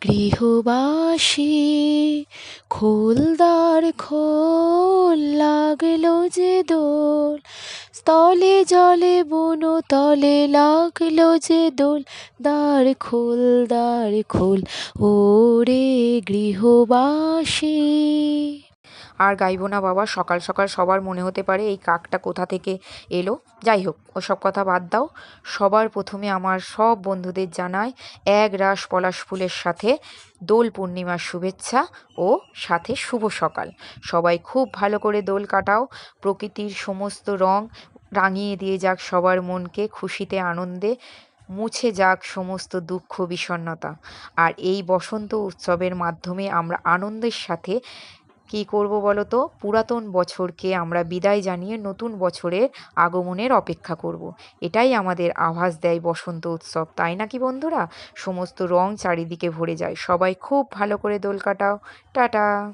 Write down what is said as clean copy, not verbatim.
গৃহবাসী, খোলদার খোল, লাগলো যে দোল, স্থলে জলে বনো তলে লাগলো যে দোল, দ্বার খোল দ্বার খোল, ওরে গৃহবাসী। আর গাইবো না বাবা, সকাল সকাল সবার মনে হতে পারে এই কাকটা কোথা থেকে এলো। যাই হোক, ওসব কথা বাদ দাও। সবার প্রথমে আমার সব বন্ধুদের জানাই এক রাশ পলাশ ফুলের সাথে দোল পূর্ণিমার শুভেচ্ছা ও সাথে শুভ সকাল। সবাই খুব ভালো করে দোল কাটাও, প্রকৃতির সমস্ত রং রাঙিয়ে দিয়ে যাক সবার মনকে, খুশিতে আনন্দে মুছে যাক সমস্ত দুঃখ বিষণ্ণতা। আর এই বসন্ত উৎসবের মাধ্যমে আমরা আনন্দের সাথে কী করব বলো তো, পুরাতন বছরকে আমরা বিদায় জানিয়ে নতুন বছরের আগমনের অপেক্ষা করব। এটাই আমাদের আভাস দেয় বসন্ত উৎসব, তাই নাকি বন্ধুরা? সমস্ত রং চারিদিকে ভরে যায়। সবাই খুব ভালো করে দোল কাটাও। টাটা।